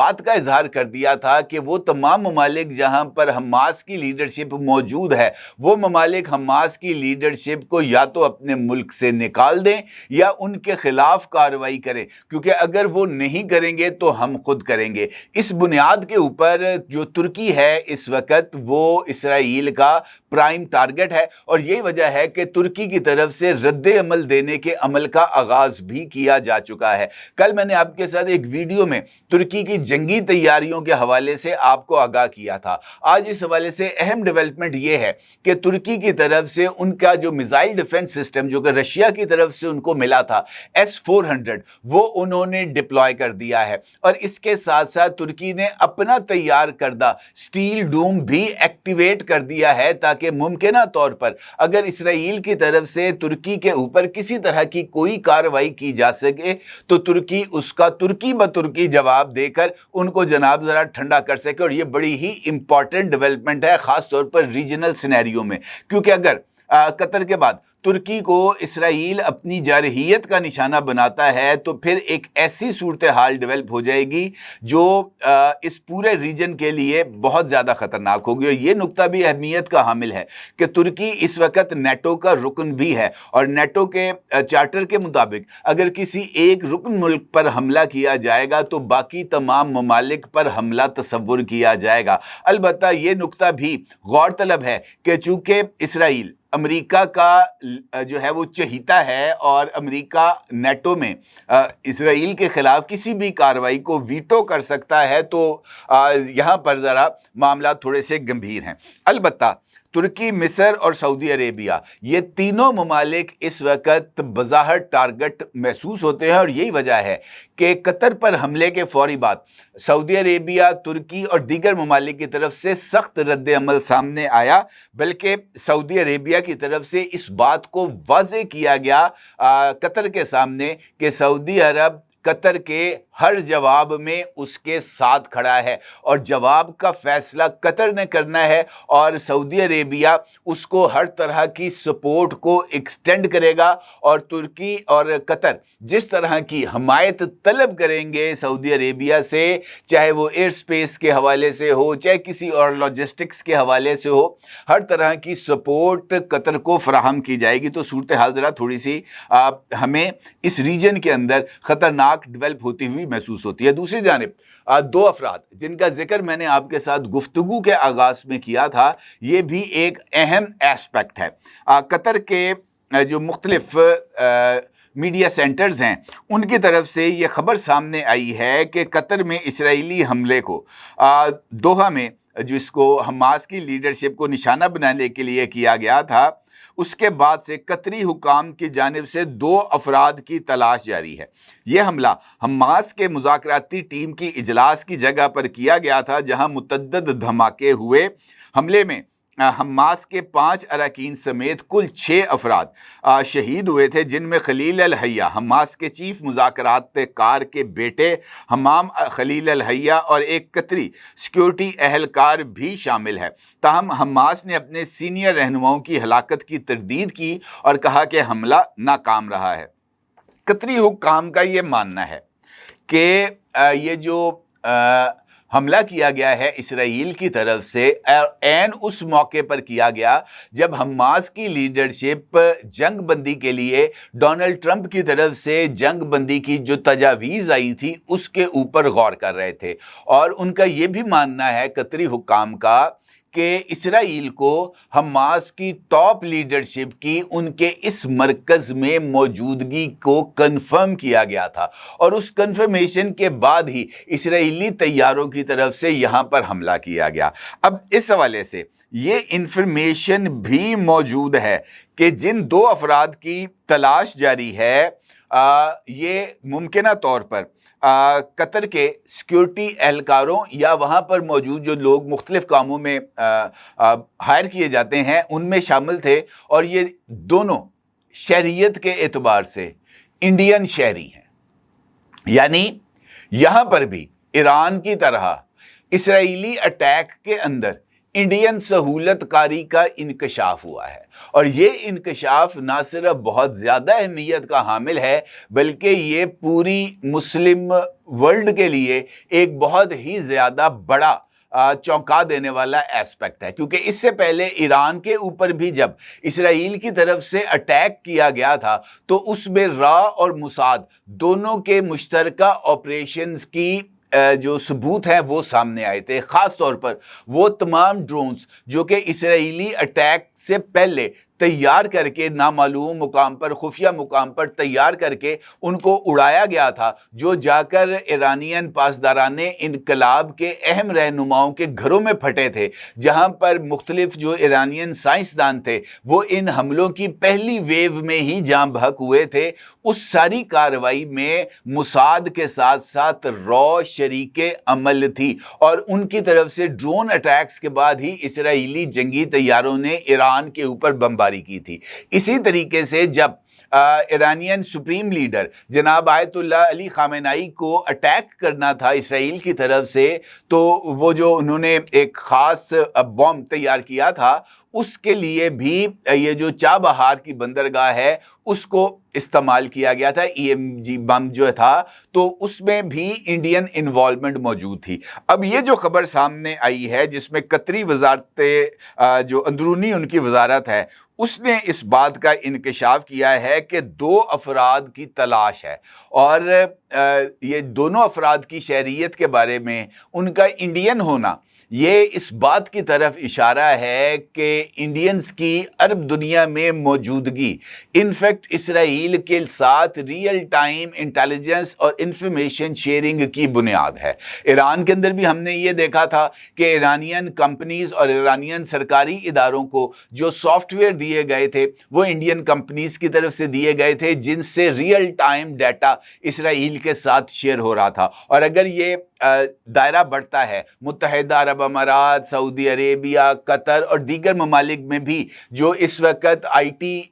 بات کا اظہار کر دیا تھا کہ وہ تمام ممالک جہاں پر حماس کی لیڈرشپ موجود ہے وہ ممالک حماس کی لیڈرشپ کو یا تو اپنے ملک سے نکال دیں یا ان کے خلاف کارروائی کریں، کیونکہ اگر وہ نہیں کریں گے تو ہم خود کریں گے۔ اس بنیاد کے اوپر جو ترکی ہے اس وقت وہ اسرائیل کا پرائم ٹارگٹ ہے، اور یہی وجہ ہے کہ ترکی کی طرف سے رد عمل دینے کے عمل کا آغاز بھی کیا جا چکا ہے۔ کل میں نے آپ کے ساتھ ایک ویڈیو میں ترکی کی جنگی تیاریوں کے حوالے سے آپ کو آگاہ کیا تھا۔ آج اس حوالے سے اہم ڈیولپمنٹ یہ ہے کہ ترکی کی طرف سے ان کا جو میزائل ڈیفنس سسٹم جو کہ رشیا کی طرف سے ان کو ملا تھا S-400 وہ انہوں نے ڈپلوائے کر دیا ہے، اور اس کے ساتھ ساتھ ترکی نے اپنا تیار کردہ سٹیل ڈوم بھی ایکٹیویٹ کر دیا ہے تاکہ ممکنہ طور پر اگر اسرائیل کی طرف سے ترکی کے اوپر کسی طرح کی کوئی کارروائی کی جا سکے تو ترکی اس کا ترکی بترکی جواب دے کر ان کو جناب ذرا ٹھنڈا کر سکے۔ اور یہ بڑی ہی امپورٹنٹ ڈیولپمنٹ ہے خاص طور پر ریجنل سینیریو میں، کیونکہ اگر قطر کے بعد ترکی کو اسرائیل اپنی جارحیت کا نشانہ بناتا ہے تو پھر ایک ایسی صورتحال ڈیولپ ہو جائے گی جو اس پورے ریجن کے لیے بہت زیادہ خطرناک ہوگی۔ اور یہ نقطہ بھی اہمیت کا حامل ہے کہ ترکی اس وقت نیٹو کا رکن بھی ہے، اور نیٹو کے چارٹر کے مطابق اگر کسی ایک رکن ملک پر حملہ کیا جائے گا تو باقی تمام ممالک پر حملہ تصور کیا جائے گا۔ البتہ یہ نقطہ بھی غور طلب ہے کہ چونکہ اسرائیل امریکہ کا جو ہے وہ چہیتا ہے اور امریکہ نیٹو میں اسرائیل کے خلاف کسی بھی کارروائی کو ویٹو کر سکتا ہے، تو یہاں پر ذرا معاملات تھوڑے سے گمبھیر ہیں۔ البتہ ترکی، مصر اور سعودی عربیہ یہ تینوں ممالک اس وقت بظاہر ٹارگٹ محسوس ہوتے ہیں، اور یہی وجہ ہے کہ قطر پر حملے کے فوری بعد سعودی عربیہ، ترکی اور دیگر ممالک کی طرف سے سخت رد عمل سامنے آیا، بلکہ سعودی عربیہ کی طرف سے اس بات کو واضح کیا گیا قطر کے سامنے کہ سعودی عرب قطر کے ہر جواب میں اس کے ساتھ کھڑا ہے، اور جواب کا فیصلہ قطر نے کرنا ہے، اور سعودی عربیہ اس کو ہر طرح کی سپورٹ کو ایکسٹینڈ کرے گا، اور ترکی اور قطر جس طرح کی حمایت طلب کریں گے سعودی عربیہ سے، چاہے وہ ایئر سپیس کے حوالے سے ہو چاہے کسی اور لاجسٹکس کے حوالے سے ہو، ہر طرح کی سپورٹ قطر کو فراہم کی جائے گی۔ تو صورتحال ذرا تھوڑی سی ہمیں اس ریجن کے اندر خطرناک ڈیولپ ہوتی ہوئی محسوس ہوتی ہے۔ دوسری جانب دو افراد جن کا ذکر میں نے آپ کے ساتھ گفتگو کے آغاز میں کیا تھا، یہ بھی ایک اہم ایسپیکٹ ہے۔ قطر کے جو مختلف میڈیا سینٹرز ہیں ان کی طرف سے یہ خبر سامنے آئی ہے کہ قطر میں اسرائیلی حملے کو دوحہ میں جس کو حماس کی لیڈرشپ کو نشانہ بنانے کے لیے کیا گیا تھا، اس کے بعد سے قطری حکام کی جانب سے 2 افراد کی تلاش جاری ہے۔ یہ حملہ حماس کے مذاکراتی ٹیم کی اجلاس کی جگہ پر کیا گیا تھا جہاں متعدد دھماکے ہوئے۔ حملے میں حماس کے 5 اراکین سمیت کل 6 افراد شہید ہوئے تھے، جن میں خلیل الحیہ حماس کے چیف مذاکرات کار کے بیٹے حمام خلیل الحیہ اور ایک قطری سیکیورٹی اہلکار بھی شامل ہے۔ تاہم حماس نے اپنے سینئر رہنماؤں کی ہلاکت کی تردید کی اور کہا کہ حملہ ناکام رہا ہے۔ قطری حکام کا یہ ماننا ہے کہ یہ جو حملہ کیا گیا ہے اسرائیل کی طرف سے عین اس موقع پر کیا گیا جب حماس کی لیڈرشپ جنگ بندی کے لیے ڈونلڈ ٹرمپ کی طرف سے جنگ بندی کی جو تجاویز آئی تھی اس کے اوپر غور کر رہے تھے، اور ان کا یہ بھی ماننا ہے قطری حکام کا کہ اسرائیل کو حماس کی ٹاپ لیڈرشپ کی ان کے اس مرکز میں موجودگی کو کنفرم کیا گیا تھا، اور اس کنفرمیشن کے بعد ہی اسرائیلی طیاروں کی طرف سے یہاں پر حملہ کیا گیا۔ اب اس حوالے سے یہ انفارمیشن بھی موجود ہے کہ جن 2 افراد کی تلاش جاری ہے یہ ممکنہ طور پر قطر کے سیکیورٹی اہلکاروں یا وہاں پر موجود جو لوگ مختلف کاموں میں ہائر کیے جاتے ہیں ان میں شامل تھے، اور یہ دونوں شہریت کے اعتبار سے انڈین شہری ہیں، یعنی یہاں پر بھی ایران کی طرح اسرائیلی اٹیک کے اندر انڈین سہولت کاری کا انکشاف ہوا ہے، اور یہ انکشاف نہ صرف بہت زیادہ اہمیت کا حامل ہے بلکہ یہ پوری مسلم ورلڈ کے لیے ایک بہت ہی زیادہ بڑا چونکا دینے والا ایسپیکٹ ہے، کیونکہ اس سے پہلے ایران کے اوپر بھی جب اسرائیل کی طرف سے اٹیک کیا گیا تھا تو اس میں را اور موساد دونوں کے مشترکہ آپریشنز کی جو ثبوت ہیں وہ سامنے آئے تھے، خاص طور پر وہ تمام ڈرونز جو کہ اسرائیلی اٹیک سے پہلے تیار کر کے نامعلوم مقام پر، خفیہ مقام پر تیار کر کے ان کو اڑایا گیا تھا، جو جا کر ایرانین پاسداران انقلاب کے اہم رہنماؤں کے گھروں میں پھٹے تھے، جہاں پر مختلف جو ایرانین سائنسدان تھے وہ ان حملوں کی پہلی ویو میں ہی جاں بحق ہوئے تھے۔ اس ساری کارروائی میں موساد کے ساتھ ساتھ را شریک عمل تھی، اور ان کی طرف سے ڈرون اٹیکس کے بعد ہی اسرائیلی جنگی طیاروں نے ایران کے اوپر بمباری کی تھی۔ اسی طریقے سے جب ایرانین سپریم لیڈر جناب آیت اللہ علی خامنائی کو اٹیک کرنا تھا اسرائیل کی طرف سے، تو وہ جو انہوں نے ایک خاص بم تیار کیا تھا، اس کے لیے بھی یہ جو چابہار کی بندرگاہ ہے اس کو استعمال کیا گیا تھا، EMG بم جو تھا، تو اس میں بھی انڈین انوالومنٹ موجود تھی۔ اب یہ جو خبر سامنے آئی ہے جس میں قطری وزارت جو اندرونی ان کی وزارت ہے، اس نے اس بات کا انکشاف کیا ہے کہ 2 افراد کی تلاش ہے، اور یہ دونوں افراد کی شہریت کے بارے میں ان کا انڈین ہونا یہ اس بات کی طرف اشارہ ہے کہ انڈینز کی عرب دنیا میں موجودگی انفیکٹ اسرائیل کے ساتھ ریئل ٹائم انٹیلیجنس اور انفارمیشن شیئرنگ کی بنیاد ہے۔ ایران کے اندر بھی ہم نے یہ دیکھا تھا کہ ایرانین کمپنیز اور ایرانین سرکاری اداروں کو جو سافٹ ویئر دیے گئے تھے وہ انڈین کمپنیز کی طرف سے دیے گئے تھے، جن سے ریئل ٹائم ڈیٹا اسرائیل کے ساتھ شیئر ہو رہا تھا۔ اور اگر یہ دائرہ بڑھتا ہے، متحدہ عرب امارات، سعودی عربیہ، قطر اور دیگر ممالک میں بھی جو اس وقت آئی ٹی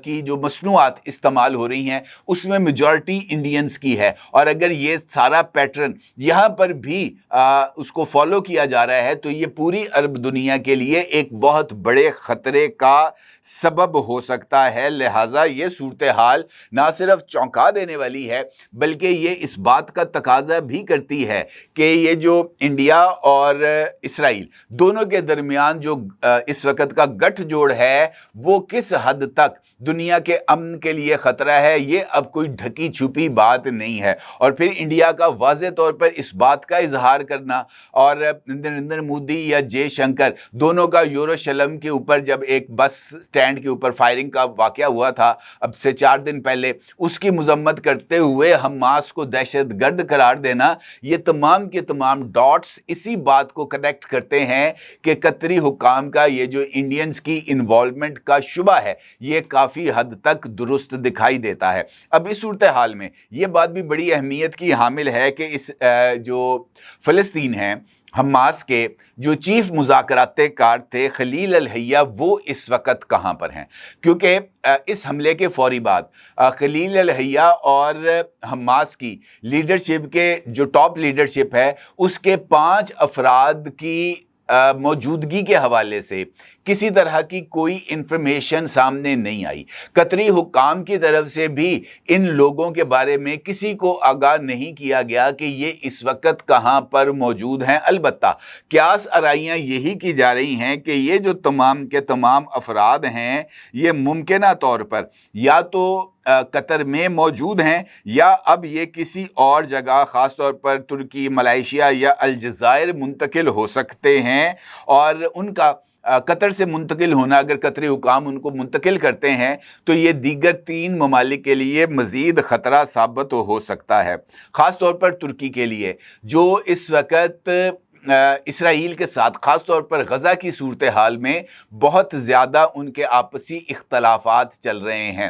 کی جو مصنوعات استعمال ہو رہی ہیں اس میں میجورٹی انڈینز کی ہے، اور اگر یہ سارا پیٹرن یہاں پر بھی اس کو فالو کیا جا رہا ہے تو یہ پوری عرب دنیا کے لیے ایک بہت بڑے خطرے کا سبب ہو سکتا ہے۔ لہٰذا یہ صورتحال نہ صرف چونکا دینے والی ہے بلکہ یہ اس بات کا تقاضا بھی کرتی ہے کہ یہ جو انڈیا اور اسرائیل دونوں کے درمیان جو اس وقت کا گٹھ جوڑ ہے وہ کس حد تک دنیا کے امن کے لیے خطرہ ہے، یہ اب کوئی ڈھکی چھپی بات نہیں ہے۔ اور پھر انڈیا کا واضح طور پر اس بات کا اظہار کرنا، اور نریندر مودی یا جے شنکر دونوں کا یوروشلم کے اوپر جب ایک بس سٹینڈ کے اوپر فائرنگ کا واقعہ ہوا تھا اب سے 4 دن پہلے، اس کی مذمت کرتے ہوئے حماس کو دہشت گرد قرار دینا، یہ تمام کے تمام ڈاٹس اسی بات کو کنیکٹ کرتے ہیں کہ قطری حکام کا یہ جو انڈینز کی انوالومنٹ کا شبہ ہے یہ کافی حد تک درست دکھائی دیتا ہے۔ اب اس صورتحال میں یہ بات بھی بڑی اہمیت کی حامل ہے کہ اس جو فلسطین ہیں، حماس کے جو چیف مذاکرات کار تھے خلیل الحیہ، وہ اس وقت کہاں پر ہیں؟ کیونکہ اس حملے کے فوری بعد خلیل الحیہ اور حماس کی لیڈرشپ کے جو ٹاپ لیڈرشپ ہے اس کے 5 افراد کی موجودگی کے حوالے سے کسی طرح کی کوئی انفارمیشن سامنے نہیں آئی۔ قطری حکام کی طرف سے بھی ان لوگوں کے بارے میں کسی کو آگاہ نہیں کیا گیا کہ یہ اس وقت کہاں پر موجود ہیں۔ البتہ قیاس آرائیاں یہی کی جا رہی ہیں کہ یہ جو تمام کے تمام افراد ہیں یہ ممکنہ طور پر یا تو قطر میں موجود ہیں یا اب یہ کسی اور جگہ خاص طور پر ترکی، ملائیشیا یا الجزائر منتقل ہو سکتے ہیں، اور ان کا قطر سے منتقل ہونا اگر قطری حکام ان کو منتقل کرتے ہیں تو یہ دیگر 3 ممالک کے لیے مزید خطرہ ثابت ہو سکتا ہے، خاص طور پر ترکی کے لیے جو اس وقت اسرائیل کے ساتھ خاص طور پر غزہ کی صورتحال میں بہت زیادہ ان کے آپسی اختلافات چل رہے ہیں۔